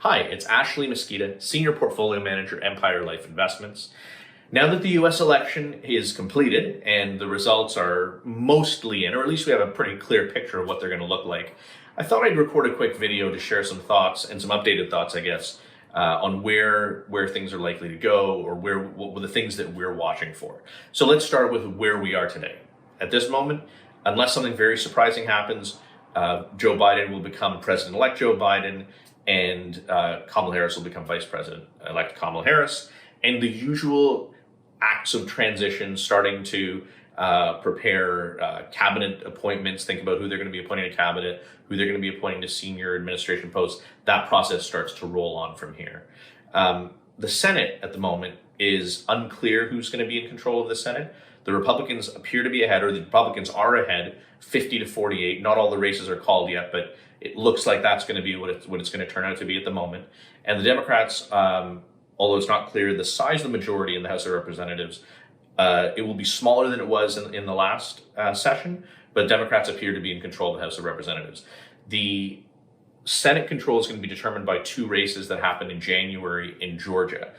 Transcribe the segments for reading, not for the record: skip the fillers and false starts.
Hi, it's Ashley Misquitta, Senior Portfolio Manager, Empire Life Investments. Now that the US election is completed and the results are mostly in, or at least we have a pretty clear picture of what they're going to look like, I thought I'd record a quick video to share some thoughts and some updated thoughts, I guess, on where things are likely to go or what the things that we're watching for. So let's start with where we are today. At this moment, unless something very surprising happens, Joe Biden will become President-elect Joe Biden, and Kamala Harris will become Vice President-elect Kamala Harris, and the usual acts of transition, starting to prepare cabinet appointments, think about who they're going to be appointing to cabinet, who they're going to be appointing to senior administration posts. That process starts to roll on from here. The Senate at the moment is unclear who's going to be in control of the Senate. The Republicans appear to be ahead, or the Republicans are ahead, 50 to 48. Not all the races are called yet, but it looks like that's going to be what it's going to turn out to be at the moment. And the Democrats, although it's not clear the size of the majority in the House of Representatives, it will be smaller than it was in the last session, but Democrats appear to be in control of the House of Representatives. The Senate control is going to be determined by two races that happened in January in Georgia.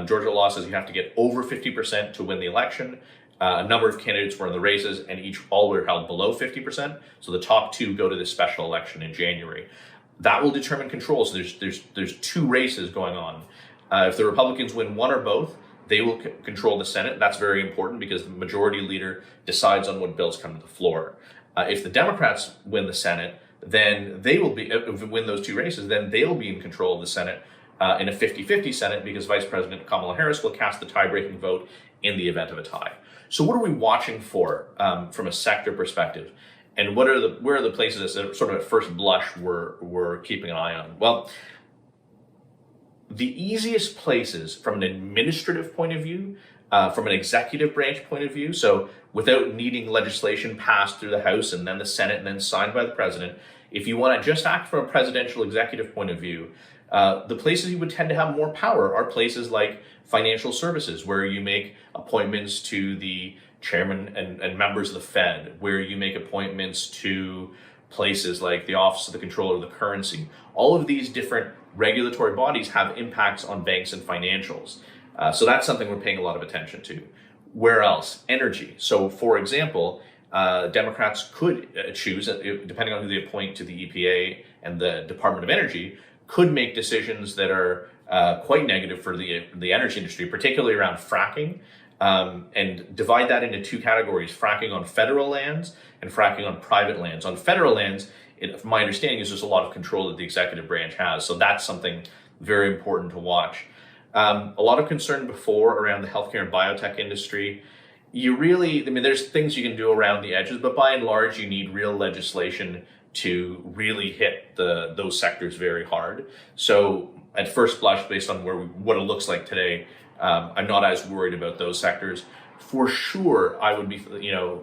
Georgia law says you have to get over 50% to win the election. A number of candidates were in the races, and all were held below 50%. So the top two go to this special election in January. That will determine control. So there's two races going on. If the Republicans win one or both, they will control the Senate. That's very important because the majority leader decides on what bills come to the floor. If the Democrats win the Senate, then they will win those two races, then they'll be in control of the Senate in a 50-50 Senate, because Vice President Kamala Harris will cast the tie-breaking vote in the event of a tie. So what are we watching for from a sector perspective? And where are the places that sort of at first blush we're keeping an eye on? Well, the easiest places from an administrative point of view, from an executive branch point of view, so without needing legislation passed through the House and then the Senate and then signed by the president, if you want to just act from a presidential executive point of view, the places you would tend to have more power are places like financial services, where you make appointments to the chairman and members of the Fed, where you make appointments to places like the Office of the Comptroller of the Currency. All of these different regulatory bodies have impacts on banks and financials. So that's something we're paying a lot of attention to. Where else? Energy. So for example, Democrats could choose, depending on who they appoint to the EPA and the Department of Energy, could make decisions that are quite negative for the energy industry, particularly around fracking, and divide that into two categories: fracking on federal lands and fracking on private lands. On federal lands, my understanding is there's a lot of control that the executive branch has, so that's something very important to watch. A lot of concern before around the healthcare and biotech industry. There's things you can do around the edges, but by and large, you need real legislation to really hit those sectors very hard. So at first blush, based on what it looks like today, I'm not as worried about those sectors. For sure, I would be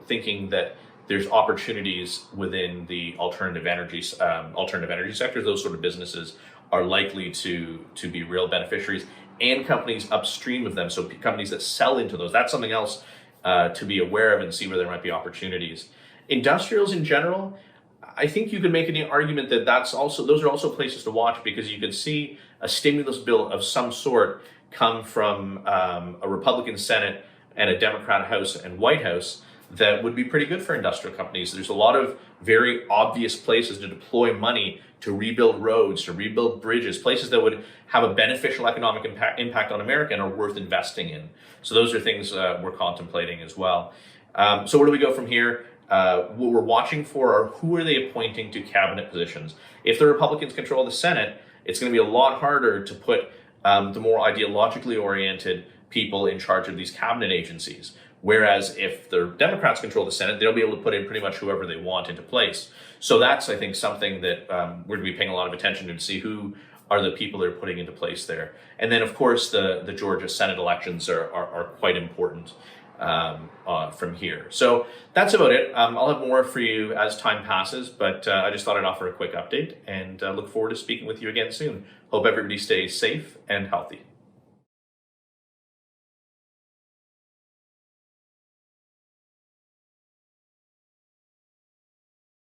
thinking that there's opportunities within the alternative energy sectors. Those sort of businesses are likely to be real beneficiaries, and companies upstream of them. So companies that sell into those, that's something else to be aware of and see where there might be opportunities. Industrials in general, I think you could make an argument that those are also places to watch, because you could see a stimulus bill of some sort come from a Republican Senate and a Democrat House and White House that would be pretty good for industrial companies. There's a lot of very obvious places to deploy money to rebuild roads, to rebuild bridges, places that would have a beneficial economic impact on America and are worth investing in. So those are things we're contemplating as well. So where do we go from here? What we're watching for are who are they appointing to cabinet positions. If the Republicans control the Senate, it's going to be a lot harder to put the more ideologically oriented people in charge of these cabinet agencies. Whereas if the Democrats control the Senate, they'll be able to put in pretty much whoever they want into place. So that's, I think, something that we're going to be paying a lot of attention to see who are the people they're putting into place there. And then, of course, the Georgia Senate elections are quite important from here. So that's about it. I'll have more for you as time passes, but I just thought I'd offer a quick update, and look forward to speaking with you again soon. Hope everybody stays safe and healthy.